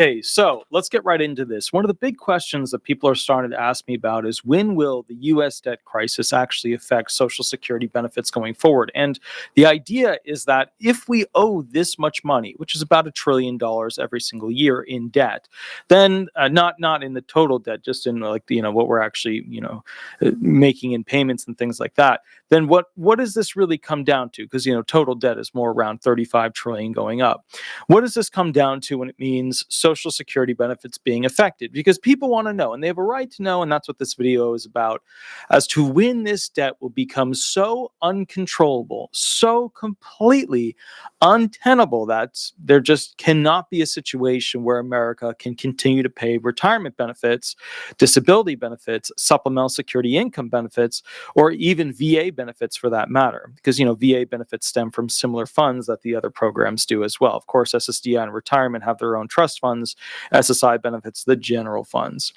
Okay, so let's get right into this. One of the big questions that people are starting to ask me about is when will the US debt crisis actually affect Social Security benefits going forward? And the idea is that if we owe this much money, which is about $1 trillion every single year in debt, then not in the total debt, just in like what we're actually making in payments and things like that. Then what does this really come down to? Because total debt is more around 35 trillion going up. What does this come down to when it means Social Security benefits being affected? Because people want to know, and they have a right to know, and that's what this video is about, as to when this debt will become so uncontrollable, so completely untenable that there just cannot be a situation where America can continue to pay retirement benefits, disability benefits, supplemental security income benefits, or even VA benefits for that matter. Because, VA benefits stem from similar funds that the other programs do as well. Of course, SSDI and retirement have their own trust funds. SSI benefits the general funds.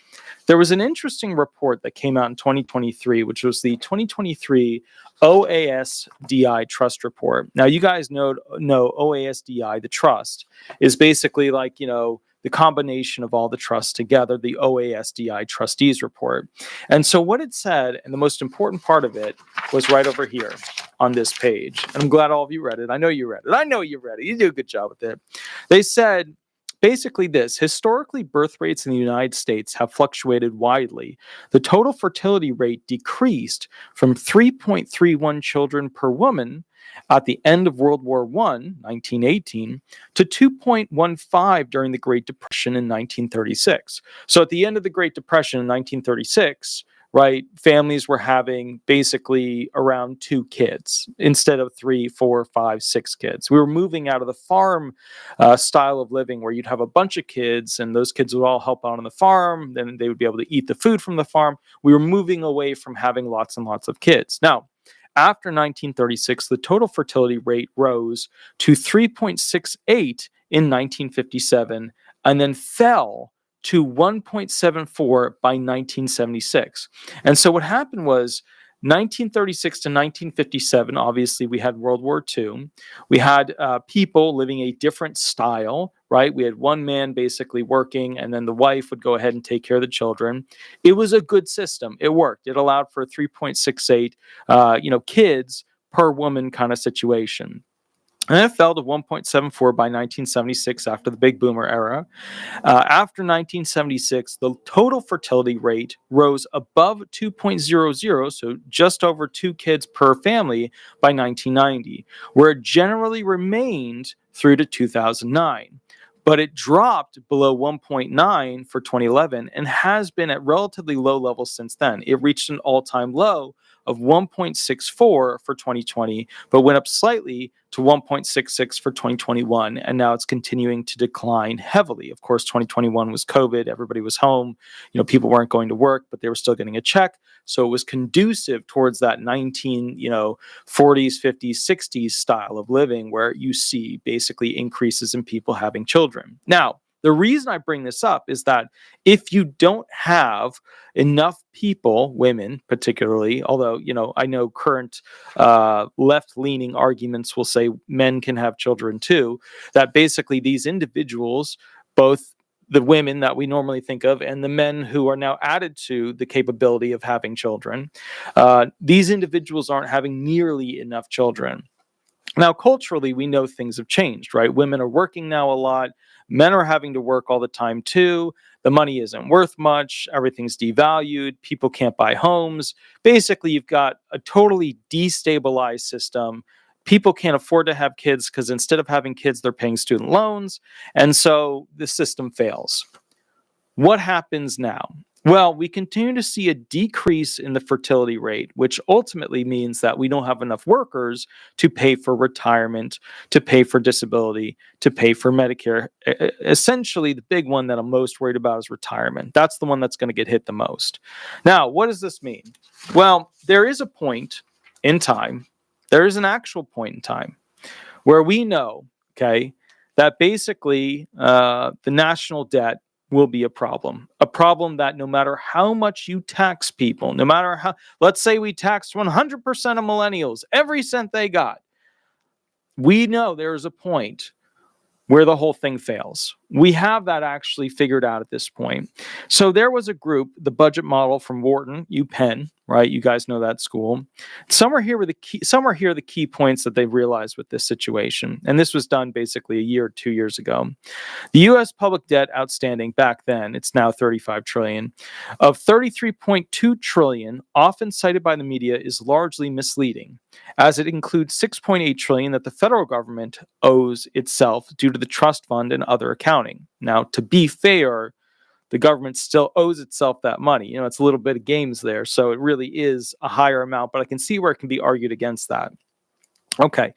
There was an interesting report that came out in 2023, which was the 2023 OASDI trust report. Now, you guys know OASDI, the trust, is basically like, the combination of all the trusts together, the OASDI trustees report. And so what it said, and the most important part of it, was right over here on this page. And I'm glad all of you read it. I know you read it. I know you read it. You do a good job with it. They said, basically this: historically, birth rates in the United States have fluctuated widely. The total fertility rate decreased from 3.31 children per woman at the end of World War I, 1918, to 2.15 during the Great Depression in 1936. So at the end of the Great Depression in 1936, right, families were having basically around 2 kids instead of 3, 4, 5, 6 kids. We were moving out of the farm style of living where you'd have a bunch of kids and those kids would all help out on the farm. Then they would be able to eat the food from the farm. We were moving away from having lots and lots of kids. Now, after 1936, the total fertility rate rose to 3.68 in 1957 and then fell to 1.74 by 1976. And so what happened was 1936 to 1957, obviously we had World War II. We had people living a different style, right? We had one man basically working, and then the wife would go ahead and take care of the children. It was a good system. It worked. It allowed for a 3.68, kids per woman kind of situation. And then it fell to 1.74 by 1976 after the big boomer era. After 1976, the total fertility rate rose above 2.00, so just over 2 kids per family by 1990, where it generally remained through to 2009. But it dropped below 1.9 for 2011 and has been at relatively low levels since then. It reached an all-time low of 1.64 for 2020, but went up slightly to 1.66 for 2021, and now it's continuing to decline heavily. Of course, 2021 was COVID, everybody was home, people weren't going to work, but they were still getting a check, so it was conducive towards that 40s, 50s, 60s style of living where you see basically increases in people having children. Now, the reason I bring this up is that if you don't have enough people, women particularly, although, I know current left-leaning arguments will say men can have children too, that basically these individuals, both the women that we normally think of and the men who are now added to the capability of having children, these individuals aren't having nearly enough children. Now, culturally, we know things have changed, right? Women are working now a lot. Men are having to work all the time too. The money isn't worth much. Everything's devalued. People can't buy homes. Basically, you've got a totally destabilized system. People can't afford to have kids because instead of having kids, they're paying student loans. And so the system fails. What happens now? Well, we continue to see a decrease in the fertility rate, which ultimately means that we don't have enough workers to pay for retirement, to pay for disability, to pay for Medicare. Essentially, the big one that I'm most worried about is retirement. That's the one that's going to get hit the most. Now, what does this mean? Well, there is a point in time, there is an actual point in time where we know, that basically the national debt will be a problem that no matter how much you tax people, no matter how, let's say we taxed 100% of millennials, every cent they got, we know there is a point where the whole thing fails. we have that actually figured out at this point. So there was a group, the budget model from Wharton, UPenn, right? You guys know that school. Some are here the key points that they've realized with this situation. And this was done basically a year or 2 years ago. The US public debt outstanding back then, it's now 35 trillion, of 33.2 trillion, often cited by the media, is largely misleading, as it includes 6.8 trillion that the federal government owes itself due to the trust fund and other accounting. Now, to be fair, the government still owes itself that money. You know, it's a little bit of games there, so it really is a higher amount, but I can see where it can be argued against that. Okay,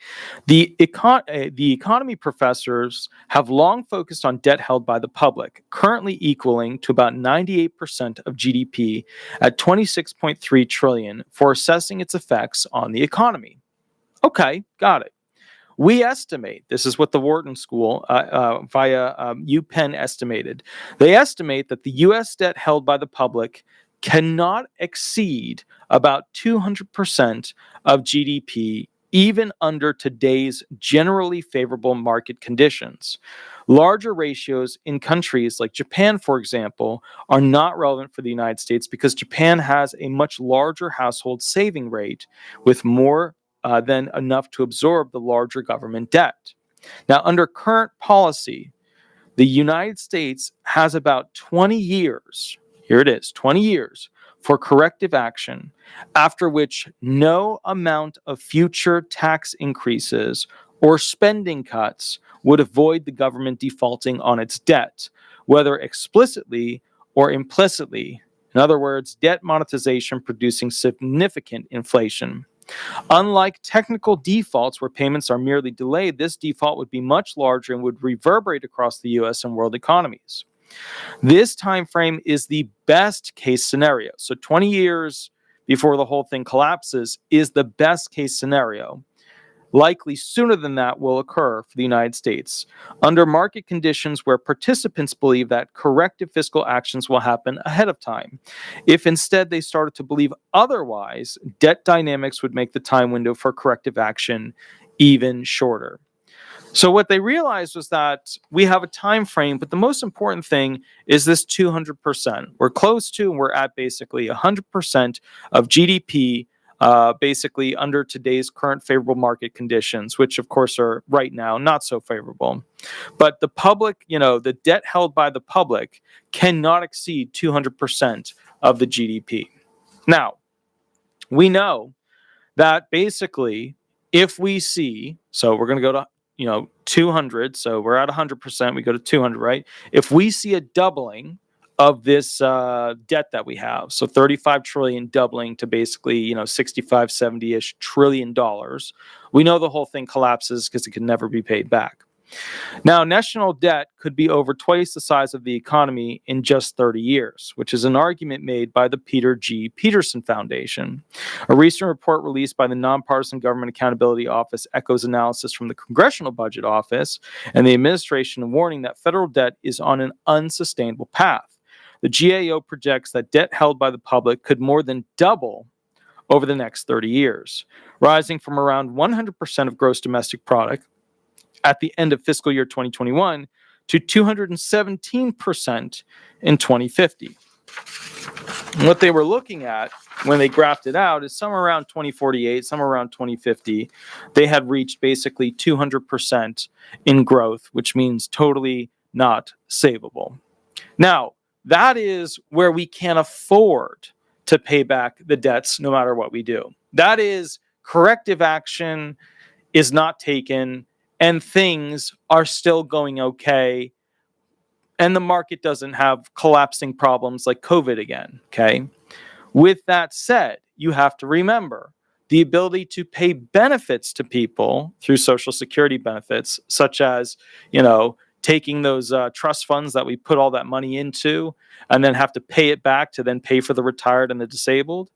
the economy professors have long focused on debt held by the public, currently equaling to about 98% of GDP at 26.3 trillion, for assessing its effects on the economy. Okay, got it. We estimate, this is what the Wharton School via UPenn estimated, they estimate that the U.S. debt held by the public cannot exceed about 200% of GDP, even under today's generally favorable market conditions. Larger ratios in countries like Japan, for example, are not relevant for the United States because Japan has a much larger household saving rate with more than enough to absorb the larger government debt. Now, under current policy, the United States has about 20 years, here it is, 20 years, for corrective action, after which no amount of future tax increases or spending cuts would avoid the government defaulting on its debt, whether explicitly or implicitly. In other words, debt monetization producing significant inflation. Unlike technical defaults where payments are merely delayed, this default would be much larger and would reverberate across the US and world economies. This time frame is the best case scenario. So 20 years before the whole thing collapses is the best case scenario. Likely sooner than that will occur for the United States, under market conditions where participants believe that corrective fiscal actions will happen ahead of time. If instead they started to believe otherwise, debt dynamics would make the time window for corrective action even shorter. So what they realized was that we have a time frame, but the most important thing is this 200%. We're close to, and we're at basically 100% of GDP, basically under today's current favorable market conditions, which of course are right now not so favorable. But the public, the debt held by the public cannot exceed 200% of the GDP. Now, we know that basically if we see, so we're going to go to 200, so we're at 100%, we go to 200, right? If we see a doubling of this debt that we have, so 35 trillion doubling to basically 65, 70-ish trillion dollars, we know the whole thing collapses because it can never be paid back. Now, national debt could be over twice the size of the economy in just 30 years, which is an argument made by the Peter G. Peterson Foundation. A recent report released by the Nonpartisan Government Accountability Office echoes analysis from the Congressional Budget Office and the administration, warning that federal debt is on an unsustainable path. The GAO projects that debt held by the public could more than double over the next 30 years, rising from around 100% of gross domestic product at the end of fiscal year 2021 to 217% in 2050. And what they were looking at when they graphed it out is somewhere around 2048, somewhere around 2050, they had reached basically 200% in growth, which means totally not savable. Now, that is where we can't afford to pay back the debts no matter what we do. That is corrective action is not taken and things are still going okay, and the market doesn't have collapsing problems like COVID again, okay? With that said, you have to remember the ability to pay benefits to people through Social Security benefits, such as, taking those trust funds that we put all that money into and then have to pay it back to then pay for the retired and the disabled,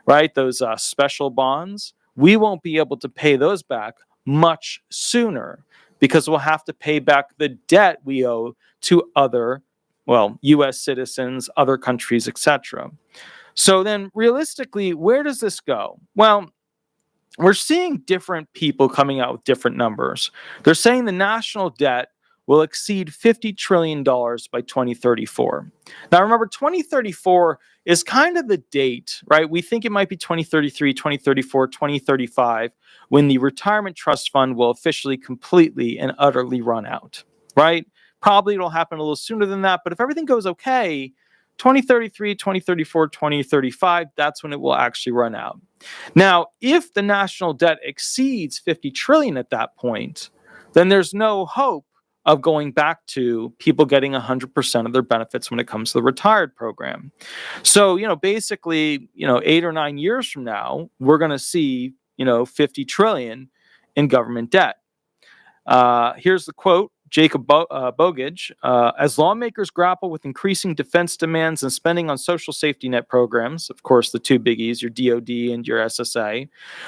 right? Those special bonds, we won't be able to pay those back much sooner because we'll have to pay back the debt we owe to other, U.S. citizens, other countries, etc. So then realistically, where does this go? Well, we're seeing different people coming out with different numbers. They're saying the national debt will exceed $50 trillion by 2034. Now, remember, 2034 is kind of the date, right? We think it might be 2033, 2034, 2035, when the retirement trust fund will officially, completely, and utterly run out, right? Probably it'll happen a little sooner than that, but if everything goes okay, 2033, 2034, 2035, that's when it will actually run out. Now, if the national debt exceeds 50 trillion at that point, then there's no hope of going back to people getting 100% of their benefits when it comes to the retired program. So, basically, 8 or 9 years from now, we're going to see, 50 trillion in government debt. Here's the quote. Jacob Bogage, as lawmakers grapple with increasing defense demands and spending on social safety net programs, of course, the two biggies, your DOD and your SSA,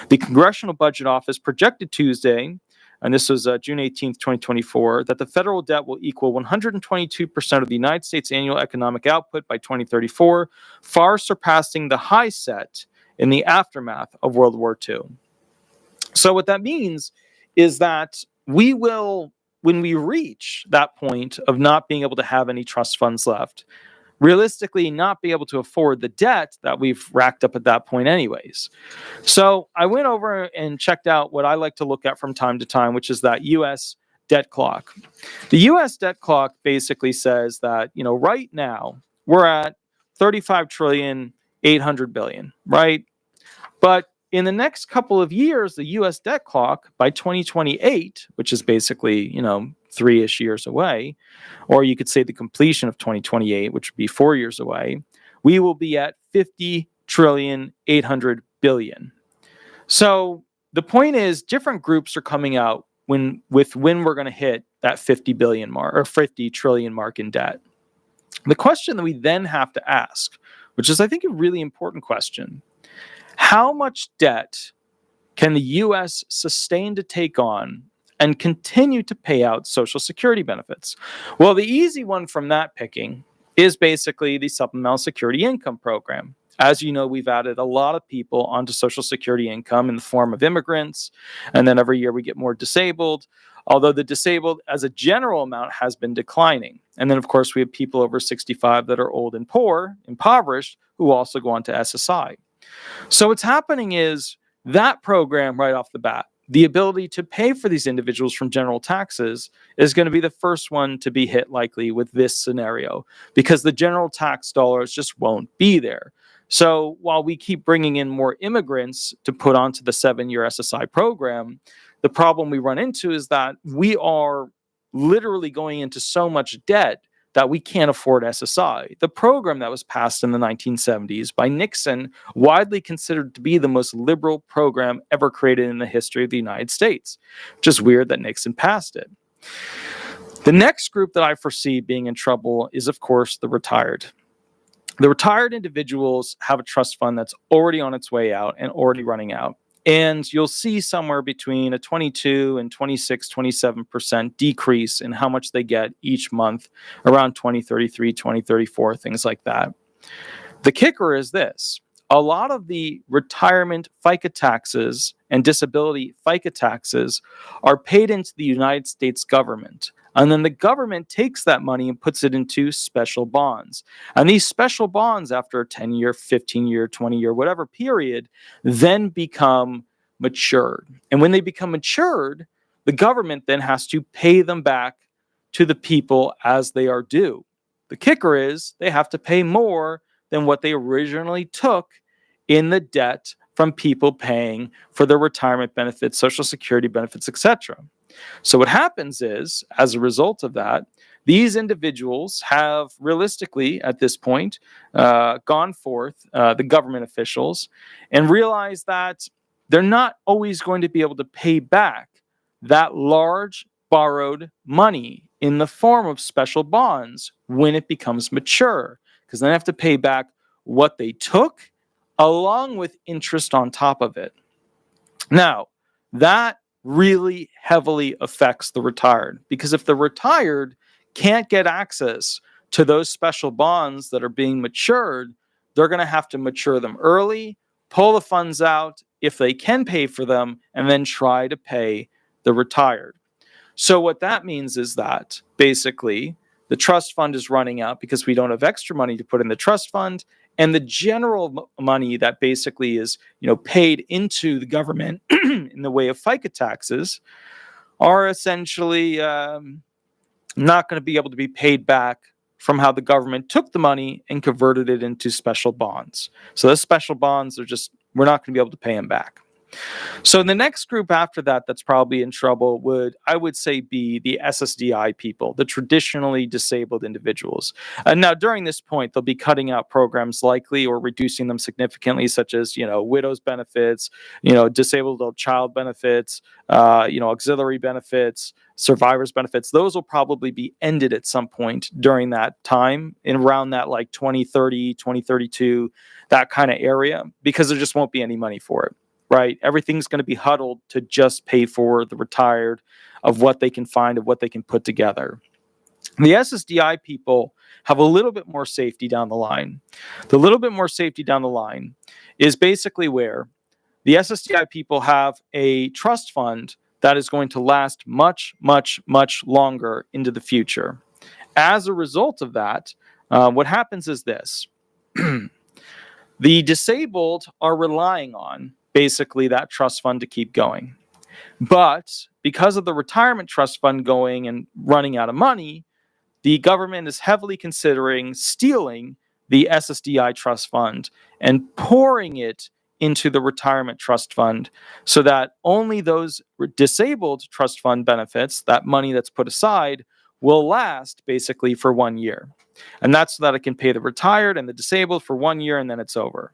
the Congressional Budget Office projected Tuesday, and this was June 18th, 2024, that the federal debt will equal 122% of the United States annual economic output by 2034, far surpassing the high set in the aftermath of World War II. So what that means is that we will, when we reach that point of not being able to have any trust funds left, realistically not be able to afford the debt that we've racked up at that point anyways. So I went over and checked out what I like to look at from time to time, which is that U.S. debt clock. The U.S. debt clock basically says that, right now we're at 35 trillion, 800 billion, right? But in the next couple of years, the U.S. debt clock by 2028, which is basically, 3-ish years away, or you could say the completion of 2028, which would be 4 years away, we will be at 50 trillion, 800 billion. So the point is, different groups are coming out when we're going to hit that 50 billion mark or 50 trillion mark in debt. The question that we then have to ask, which is, I think, a really important question: how much debt can the U.S. sustain to take on and continue to pay out Social Security benefits? Well, the easy one from that picking is basically the Supplemental Security Income Program. As you know, we've added a lot of people onto Social Security income in the form of immigrants, and then every year we get more disabled, although the disabled as a general amount has been declining. And then, of course, we have people over 65 that are old and poor, impoverished, who also go on to SSI. So what's happening is that program right off the bat, the ability to pay for these individuals from general taxes, is going to be the first one to be hit likely with this scenario, because the general tax dollars just won't be there. So while we keep bringing in more immigrants to put onto the 7-year SSI program, the problem we run into is that we are literally going into so much debt that we can't afford SSI. The program that was passed in the 1970s by Nixon, widely considered to be the most liberal program ever created in the history of the United States. Just weird that Nixon passed it. The next group that I foresee being in trouble is, of course, the retired. The retired individuals have a trust fund that's already on its way out and already running out. And you'll see somewhere between a 22 and 26, 27% decrease in how much they get each month, around 2033, 2034, things like that. The kicker is this: a lot of the retirement FICA taxes and disability FICA taxes are paid into the United States government. And then the government takes that money and puts it into special bonds. And these special bonds, after a 10-year, 15-year, 20-year, whatever period, then become matured. And when they become matured, the government then has to pay them back to the people as they are due. The kicker is they have to pay more than what they originally took in the debt from people paying for their retirement benefits, Social Security benefits, etc. So what happens is, as a result of that, these individuals have realistically, at this point, gone forth, the government officials, and realized that they're not always going to be able to pay back that large borrowed money in the form of special bonds when it becomes mature, because then they have to pay back what they took along with interest on top of it. Now, that really heavily affects the retired, because if the retired can't get access to those special bonds that are being matured, they're going to have to mature them early, pull the funds out if they can pay for them, and then try to pay the retired. So what that means is that basically the trust fund is running out because we don't have extra money to put in the trust fund, and the general money that basically is paid into the government in the way of FICA taxes are essentially not going to be able to be paid back from how the government took the money and converted it into special bonds. So those special bonds are we're not going to be able to pay them back. So the next group after that that's probably in trouble I would say, be the SSDI people, the traditionally disabled individuals. And now during this point, they'll be cutting out programs likely or reducing them significantly, such as, widows benefits, disabled adult child benefits, auxiliary benefits, survivors benefits. Those will probably be ended at some point during that time, in around that like 2030, 2032, that kind of area, because there just won't be any money for it. Right? Everything's going to be huddled to just pay for the retired of what they can find, of what they can put together. The SSDI people have a little bit more safety down the line. The little bit more safety down the line is basically where the SSDI people have a trust fund that is going to last much, much, much longer into the future. As a result of that, what happens is this. The disabled are relying on basically that trust fund to keep going. But because of the retirement trust fund going and running out of money, the government is heavily considering stealing the SSDI trust fund and pouring it into the retirement trust fund so that only those disabled trust fund benefits, that money that's put aside, will last basically for 1 year. And that's so that it can pay the retired and the disabled for 1 year, and then it's over.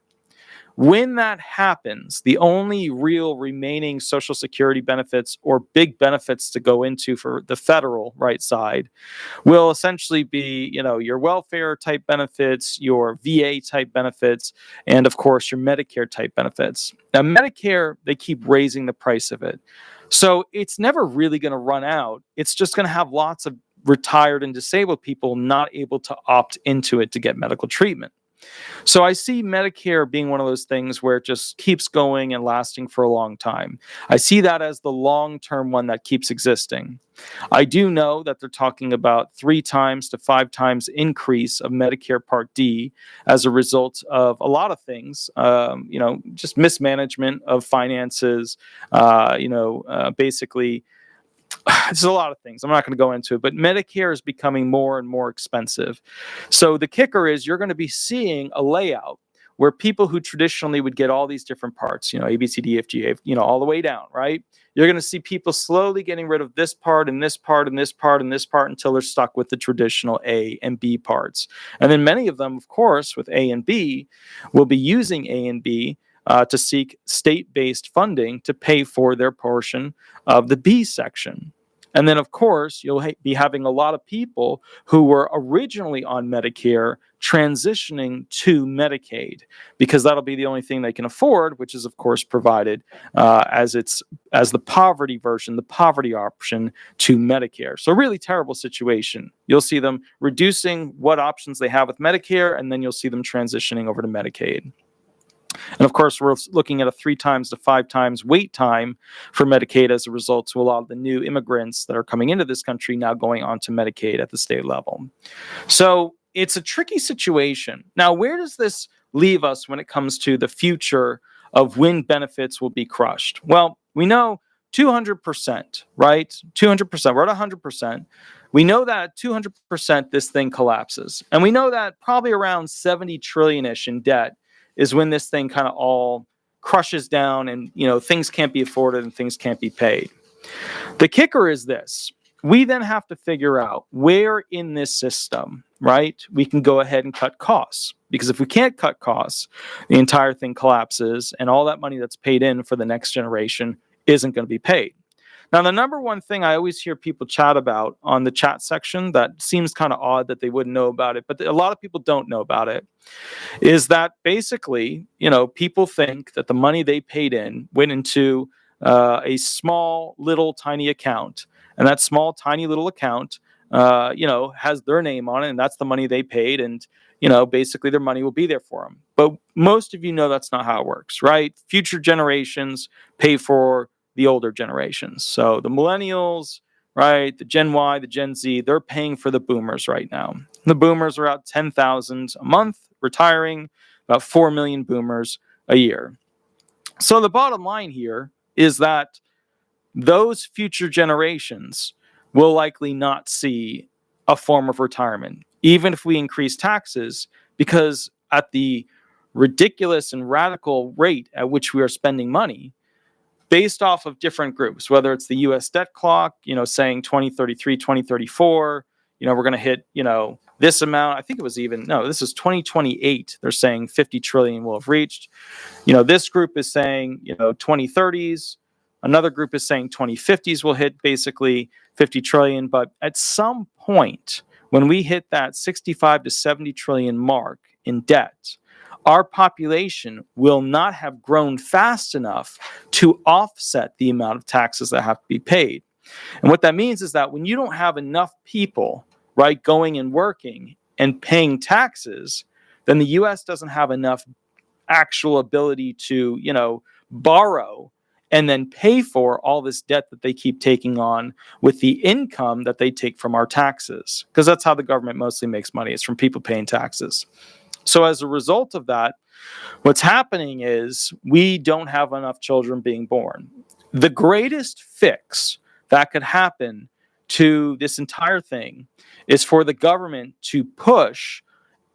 When that happens, the only real remaining Social Security benefits or big benefits to go into for the federal right side will essentially be, your welfare type benefits, your VA type benefits, and of course your Medicare type benefits. Now, Medicare, they keep raising the price of it. So it's never really going to run out. It's just going to have lots of retired and disabled people not able to opt into it to get medical treatment. So I see Medicare being one of those things where it just keeps going and lasting for a long time. I see that as the long-term one that keeps existing. I do know that they're talking about 3 times to 5 times increase of Medicare Part D as a result of a lot of things, just mismanagement of finances, basically. There's a lot of things. I'm not going to go into it, but Medicare is becoming more and more expensive. So the kicker is you're going to be seeing a layout where people who traditionally would get all these different parts, A, B, C, D, F, G, A, all the way down, right? You're going to see people slowly getting rid of this part and this part and this part and this part until they're stuck with the traditional A and B parts. And then many of them, of course, with A and B, will be using A and B to seek state-based funding to pay for their portion of the B section. And then, of course, you'll be having a lot of people who were originally on Medicare transitioning to Medicaid, because that'll be the only thing they can afford, which is, of course, provided as the poverty version, the poverty option to Medicare. So really terrible situation. You'll see them reducing what options they have with Medicare, and then you'll see them transitioning over to Medicaid. And of course, we're looking at a 3 times to 5 times wait time for Medicaid as a result to a lot of the new immigrants that are coming into this country now going on to Medicaid at the state level. So it's a tricky situation. Now, where does this leave us when it comes to the future of when benefits will be crushed? Well, we know 200%, right? 200%. We're at 100%. We know that 200% this thing collapses. And we know that probably around 70 trillion-ish in debt is when this thing kind of all crushes down and, things can't be afforded and things can't be paid. The kicker is this. We then have to figure out where in this system, right, we can go ahead and cut costs. Because if we can't cut costs, the entire thing collapses and all that money that's paid in for the next generation isn't going to be paid. Now, the number one thing I always hear people chat about on the chat section that seems kind of odd that they wouldn't know about it, but a lot of people don't know about it, is that basically, people think that the money they paid in went into a small, little, tiny account. And that small, tiny, little account, has their name on it, and that's the money they paid. And, basically their money will be there for them. But most of that's not how it works, right? Future generations pay for the older generations. So the millennials, right? The Gen Y, the Gen Z, they're paying for the boomers right now. The boomers are out 10,000 a month, retiring, about 4 million boomers a year. So the bottom line here is that those future generations will likely not see a form of retirement, even if we increase taxes, because at the ridiculous and radical rate at which we are spending money, based off of different groups, whether it's the US debt clock, saying 2033, 2034, we're going to hit, this amount. I think it was this is 2028. They're saying 50 trillion will have reached. This group is saying, 2030s. Another group is saying 2050s will hit basically 50 trillion. But at some point, when we hit that 65 to 70 trillion mark in debt, our population will not have grown fast enough to offset the amount of taxes that have to be paid. And what that means is that when you don't have enough people, right, going and working and paying taxes, then the US doesn't have enough actual ability to, borrow and then pay for all this debt that they keep taking on with the income that they take from our taxes. Because that's how the government mostly makes money. It's from people paying taxes. So as a result of that, what's happening is we don't have enough children being born. The greatest fix that could happen to this entire thing is for the government to push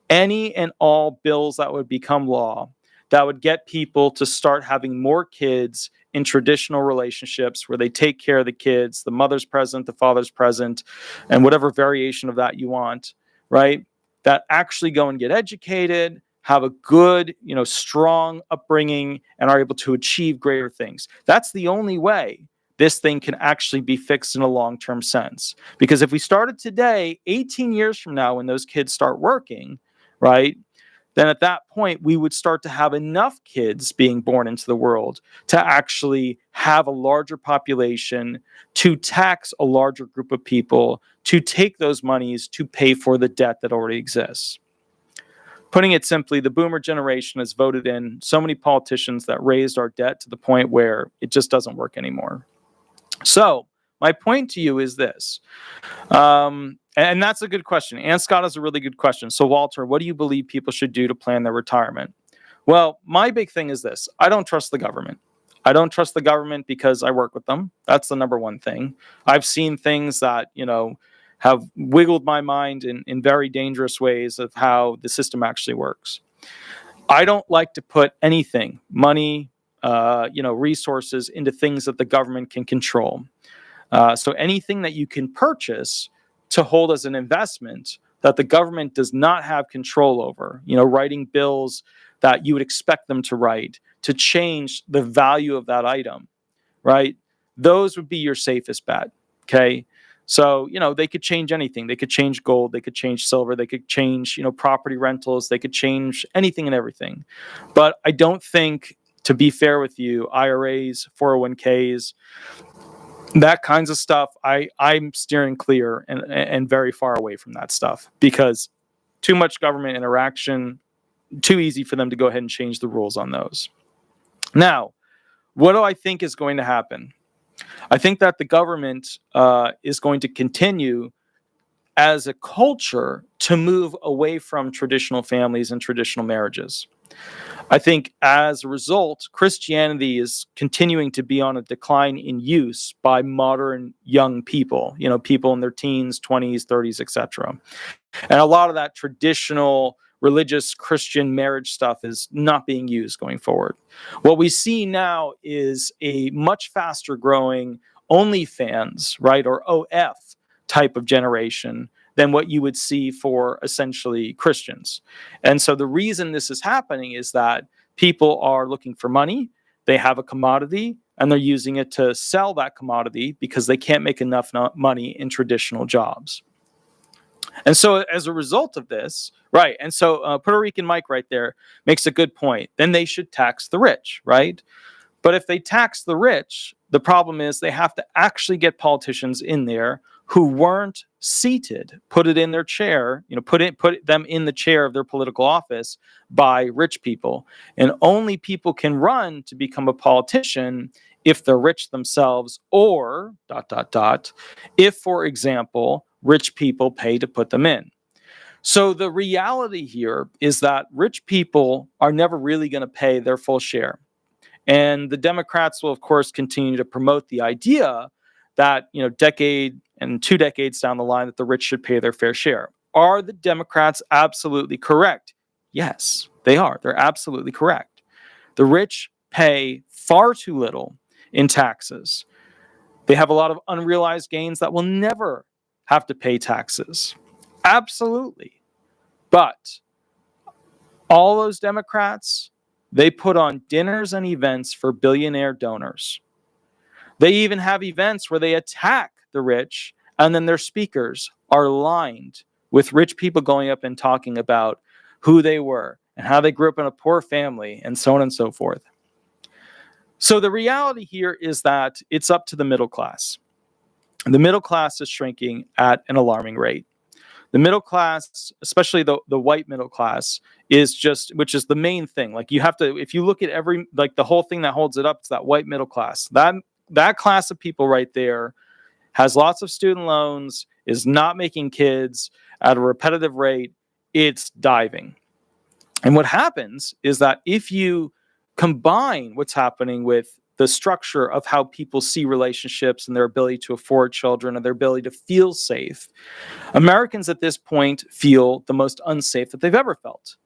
any and all bills that would become law that would get people to start having more kids in traditional relationships where they take care of the kids, the mother's present, the father's present, and whatever variation of that you want, right? That actually go and get educated, have a good, strong upbringing, and are able to achieve greater things. That's the only way this thing can actually be fixed in a long-term sense. Because if we started today, 18 years from now, when those kids start working, right, then at that point, we would start to have enough kids being born into the world to actually have a larger population, to tax a larger group of people, to take those monies to pay for the debt that already exists. Putting it simply, the boomer generation has voted in so many politicians that raised our debt to the point where it just doesn't work anymore. So my point to you is this. And that's a good question. Ann Scott is a really good question. So, Walter, what do you believe people should do to plan their retirement? Well, my big thing is this. I don't trust the government. I don't trust the government because I work with them. That's the number one thing. I've seen things that, have wiggled my mind in very dangerous ways of how the system actually works. I don't like to put anything, money, resources into things that the government can control. So anything that you can purchase to hold as an investment that the government does not have control over, writing bills that you would expect them to write to change the value of that item, right? Those would be your safest bet, okay? So, they could change anything. They could change gold. They could change silver. They could change, property rentals. They could change anything and everything. But I don't think, to be fair with you, IRAs, 401ks, that kinds of stuff, I'm steering clear and very far away from that stuff because too much government interaction, too easy for them to go ahead and change the rules on those. Now, what do I think is going to happen? I think that the government is going to continue as a culture to move away from traditional families and traditional marriages. I think as a result, Christianity is continuing to be on a decline in use by modern young people, people in their teens, 20s, 30s, etc. And a lot of that traditional religious Christian marriage stuff is not being used going forward. What we see now is a much faster growing OnlyFans, right, or OF type of generation than what you would see for essentially Christians. And so the reason this is happening is that people are looking for money, they have a commodity, and they're using it to sell that commodity because they can't make enough money in traditional jobs. And so as a result of this, right, and so Puerto Rican Mike right there makes a good point. Then they should tax the rich, right? But if they tax the rich, the problem is they have to actually get politicians in there who weren't seated, put it in their chair, put them in the chair of their political office by rich people. And only people can run to become a politician if they're rich themselves, or ... if, for example, rich people pay to put them in. So the reality here is that rich people are never really going to pay their full share. And the Democrats will, of course, continue to promote the idea that, decade and 2 decades down the line, that the rich should pay their fair share. Are the Democrats absolutely correct? Yes, they are. They're absolutely correct. The rich pay far too little in taxes. They have a lot of unrealized gains that will never have to pay taxes. Absolutely. But all those Democrats, they put on dinners and events for billionaire donors. They even have events where they attack the rich, and then their speakers are lined with rich people going up and talking about who they were and how they grew up in a poor family and so on and so forth. So the reality here is that it's up to the middle class. The middle class is shrinking at an alarming rate. The middle class, especially the white middle class, which is the main thing. Like, you have to, if you look at the whole thing that holds it up, it's that white middle class. That class of people right there has lots of student loans, is not making kids at a repetitive rate. It's diving. And what happens is that if you combine what's happening with the structure of how people see relationships and their ability to afford children and their ability to feel safe, Americans at this point feel the most unsafe that they've ever felt.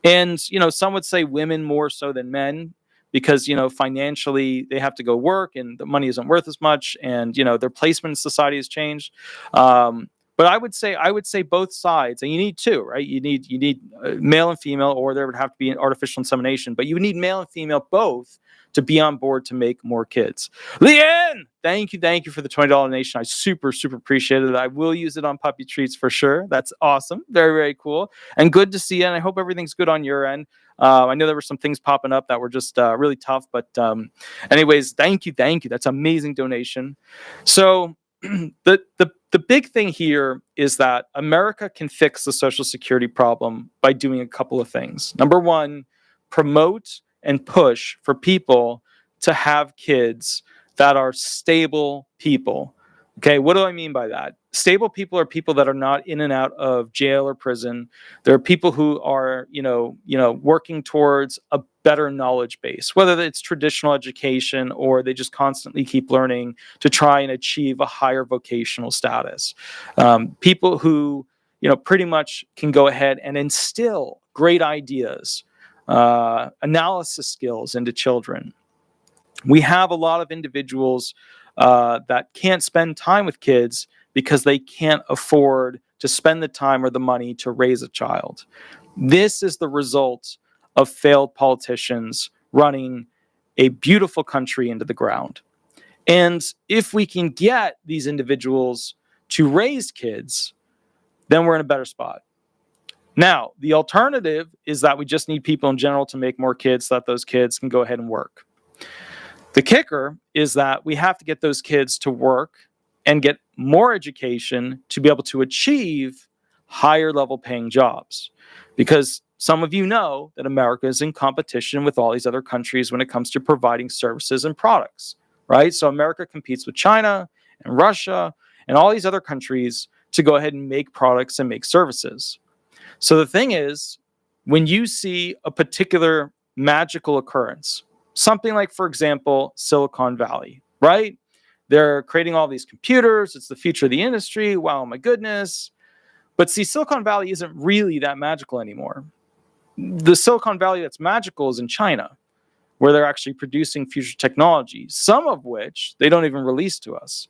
And, some would say women more so than men, because, financially they have to go work and the money isn't worth as much, and, their placement in society has changed. But I would say both sides, and you need two, right? You need male and female, or there would have to be an artificial insemination, but you would need male and female both to be on board to make more kids. Leanne, thank you for the $20 donation. I super appreciate it. I will use it on puppy treats for sure. That's awesome. Very, very cool. And good to see you. And I hope everything's good on your end. I know there were some things popping up that were just really tough, but anyways, thank you. That's amazing donation. So the big thing here is that America can fix the Social Security problem by doing a couple of things. Number one, promote and push for people to have kids that are stable people. Okay, what do I mean by that? Stable people are people that are not in and out of jail or prison. There are people who are, working towards a better knowledge base, whether it's traditional education or they just constantly keep learning to try and achieve a higher vocational status. People who, pretty much can go ahead and instill great ideas, analysis skills into children. We have a lot of individuals that can't spend time with kids because they can't afford to spend the time or the money to raise a child. This is the result of failed politicians running a beautiful country into the ground. And if we can get these individuals to raise kids, then we're in a better spot. Now, the alternative is that we just need people in general to make more kids so that those kids can go ahead and work. The kicker is that we have to get those kids to work and get more education to be able to achieve higher level paying jobs. Because some of you know that America is in competition with all these other countries when it comes to providing services and products, right? So America competes with China and Russia and all these other countries to go ahead and make products and make services. So the thing is, when you see a particular magical occurrence, something like, for example, Silicon Valley, right? They're creating all these computers. It's the future of the industry. Wow, my goodness. But see, Silicon Valley isn't really that magical anymore. The Silicon Valley that's magical is in China, where they're actually producing future technology, some of which they don't even release to us.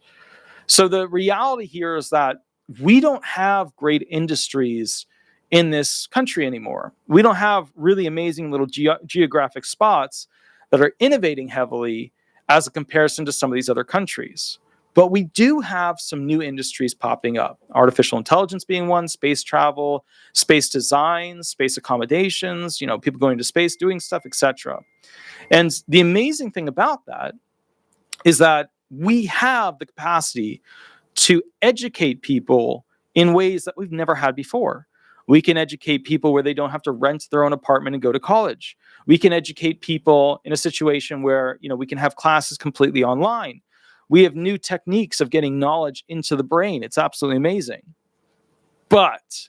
So the reality here is that we don't have great industries in this country anymore. We don't have really amazing little geographic spots that are innovating heavily as a comparison to some of these other countries. But we do have some new industries popping up. Artificial intelligence being one, space travel, space design, space accommodations, people going to space, doing stuff, etc. And the amazing thing about that is that we have the capacity to educate people in ways that we've never had before. We can educate people where they don't have to rent their own apartment and go to college. We can educate people in a situation where, we can have classes completely online. We have new techniques of getting knowledge into the brain. It's absolutely amazing. But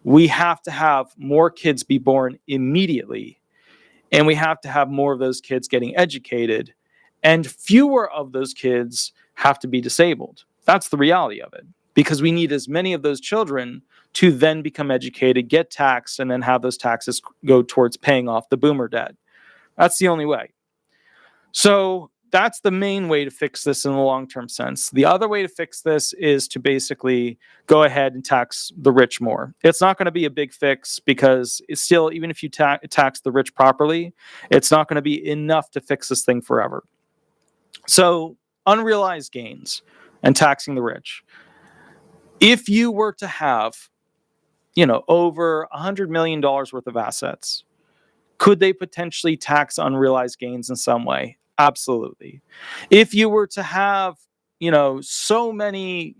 we have to have more kids be born immediately, and we have to have more of those kids getting educated, and fewer of those kids have to be disabled. That's the reality of it, because we need as many of those children to then become educated, get taxed, and then have those taxes go towards paying off the boomer debt. That's the only way. So that's the main way to fix this in the long-term sense. The other way to fix this is to basically go ahead and tax the rich more. It's not going to be a big fix, because it's still, even if you tax the rich properly, it's not going to be enough to fix this thing forever. So unrealized gains and taxing the rich. If you were to have, over $100 million worth of assets, could they potentially tax unrealized gains in some way? Absolutely. If you were to have, so many,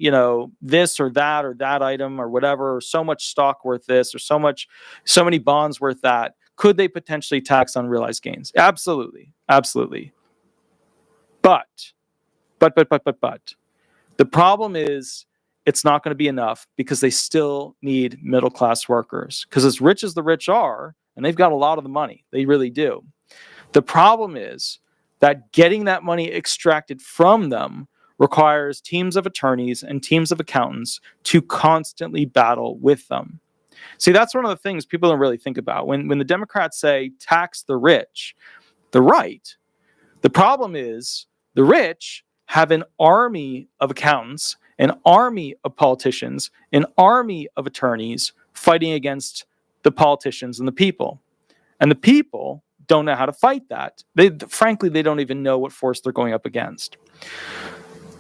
this or that item or whatever, or so much stock worth this, or so many bonds worth that, could they potentially tax unrealized gains? Absolutely. Absolutely. But, the problem is, it's not going to be enough, because they still need middle-class workers. Because as rich as the rich are, and they've got a lot of the money, they really do. The problem is that getting that money extracted from them requires teams of attorneys and teams of accountants to constantly battle with them. See, that's one of the things people don't really think about. When the Democrats say tax the rich, they're right. The problem is the rich have an army of accountants, an army of politicians, an army of attorneys fighting against the politicians and the people. And the people don't know how to fight that. Frankly, they don't even know what force they're going up against.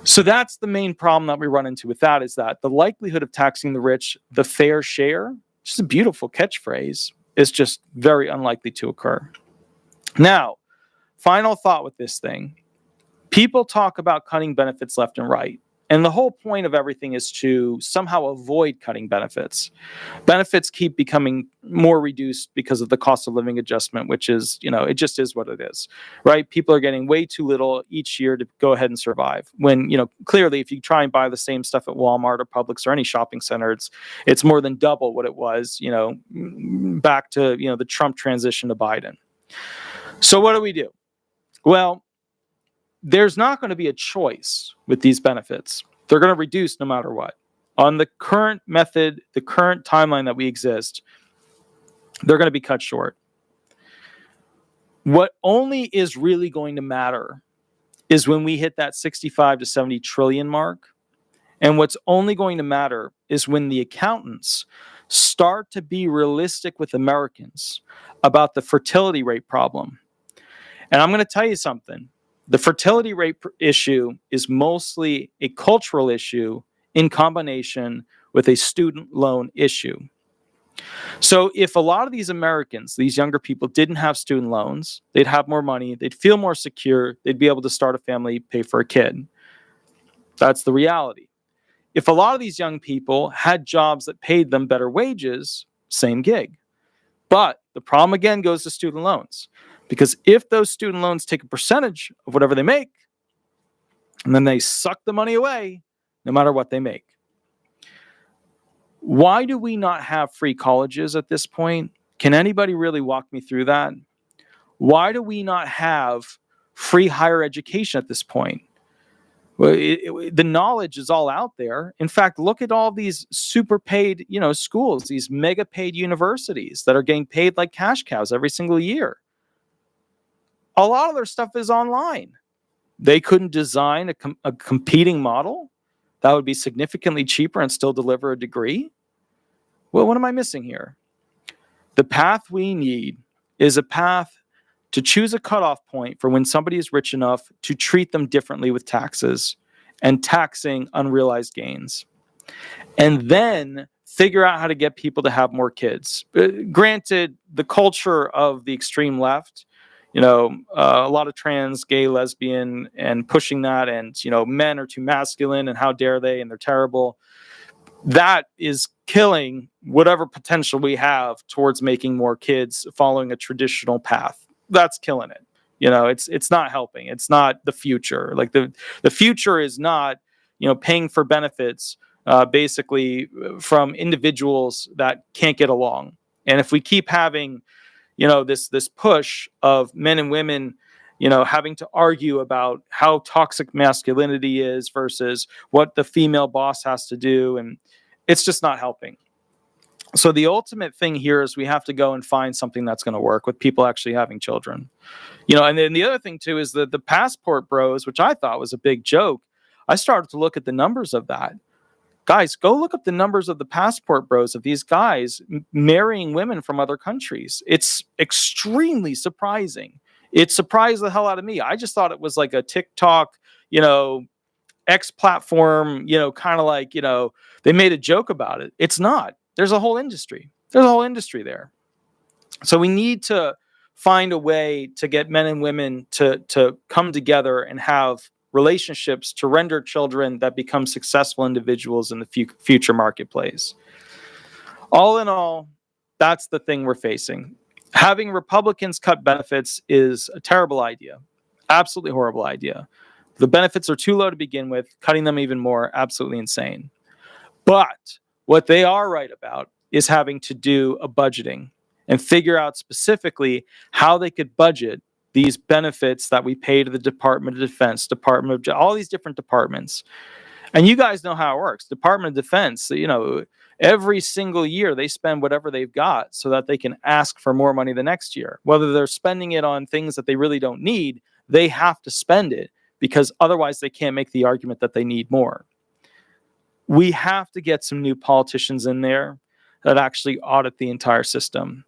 So that's the main problem that we run into with that, is that the likelihood of taxing the rich, the fair share, which is a beautiful catchphrase, is just very unlikely to occur. Now, final thought with this thing. People talk about cutting benefits left and right. And the whole point of everything is to somehow avoid cutting benefits. Benefits keep becoming more reduced because of the cost of living adjustment, which is, it just is what it is, right? People are getting way too little each year to go ahead and survive. When, clearly, if you try and buy the same stuff at Walmart or Publix or any shopping center, it's more than double what it was, back to, the Trump transition to Biden. So what do we do? Well, there's not going to be a choice with these benefits. They're going to reduce no matter what. On the current method, the current timeline that we exist, they're going to be cut short. What only is really going to matter is when we hit that 65 to 70 trillion mark. And what's only going to matter is when the accountants start to be realistic with Americans about the fertility rate problem. And I'm going to tell you something. The fertility rate issue is mostly a cultural issue in combination with a student loan issue. So if a lot of these Americans, these younger people, didn't have student loans, they'd have more money, they'd feel more secure, they'd be able to start a family, pay for a kid. That's the reality. If a lot of these young people had jobs that paid them better wages, same gig. But the problem again goes to student loans. Because if those student loans take a percentage of whatever they make, and then they suck the money away, no matter what they make. Why do we not have free colleges at this point? Can anybody really walk me through that? Why do we not have free higher education at this point? Well, the knowledge is all out there. In fact, look at all these super paid, schools, these mega paid universities that are getting paid like cash cows every single year. A lot of their stuff is online. They couldn't design a competing model that would be significantly cheaper and still deliver a degree. Well, what am I missing here? The path we need is a path to choose a cutoff point for when somebody is rich enough to treat them differently with taxes and taxing unrealized gains. And then figure out how to get people to have more kids. Granted, the culture of the extreme left, a lot of trans, gay, lesbian, and pushing that, and, men are too masculine, and how dare they, and they're terrible. that is killing whatever potential we have towards making more kids following a traditional path. That's killing it. It's not helping. It's not the future. Like the future is not, paying for benefits basically from individuals that can't get along. And if we keep having, this push of men and women, having to argue about how toxic masculinity is versus what the female boss has to do, and it's just not helping. So the ultimate thing here is we have to go and find something that's going to work with people actually having children. And then the other thing too is the passport bros, which I thought was a big joke. I started to look at the numbers of that. Guys, go look up the numbers of the passport bros, of these guys marrying women from other countries. It's extremely surprising. It surprised the hell out of me. I just thought it was like a TikTok, X platform, kind of like, they made a joke about it. It's not. There's a whole industry. There's a whole industry there. So we need to find a way to get men and women to come together and have relationships to render children that become successful individuals in the future marketplace. All in all, that's the thing we're facing. Having Republicans cut benefits is a terrible idea. Absolutely horrible idea. The benefits are too low to begin with. Cutting them even more, absolutely insane. But what they are right about is having to do a budgeting and figure out specifically how they could budget these benefits that we pay to the Department of Defense, all these different departments. And you guys know how it works. Department of Defense, every single year they spend whatever they've got so that they can ask for more money the next year. Whether they're spending it on things that they really don't need, they have to spend it because otherwise they can't make the argument that they need more. We have to get some new politicians in there that actually audit the entire system.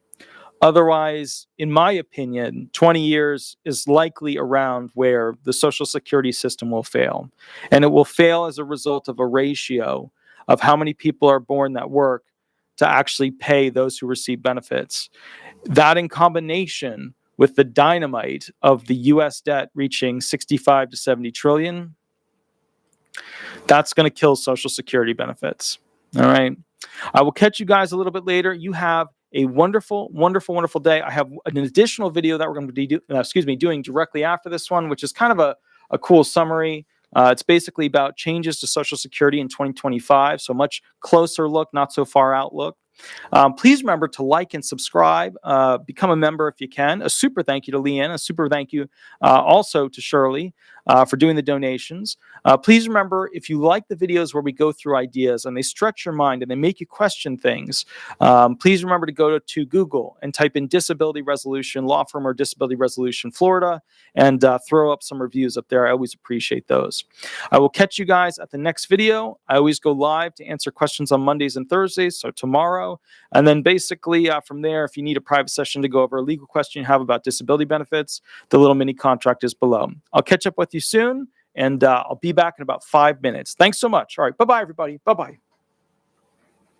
Otherwise, in my opinion, 20 years is likely around where the Social Security system will fail. And it will fail as a result of a ratio of how many people are born that work to actually pay those who receive benefits. That in combination with the dynamite of the US debt reaching 65 to 70 trillion, that's going to kill Social Security benefits. All right. I will catch you guys a little bit later. You have a wonderful, wonderful, wonderful day. I have an additional video that we're going to be doing directly after this one, which is kind of a cool summary. It's basically about changes to Social Security in 2025. So much closer look, not so far out look. Please remember to like and subscribe, become a member if you can. A super thank you to Leanne, a super thank you also to Shirley for doing the donations. Please remember, if you like the videos where we go through ideas and they stretch your mind and they make you question things, please remember to go to Google and type in disability resolution, law firm or disability resolution Florida, and throw up some reviews up there. I always appreciate those. I will catch you guys at the next video. I always go live to answer questions on Mondays and Thursdays, so tomorrow. And then basically from there, if you need a private session to go over a legal question you have about disability benefits, the little mini contract is below. I'll catch up with you soon, and I'll be back in about 5 minutes. Thanks so much. All right. Bye-bye, everybody. Bye-bye.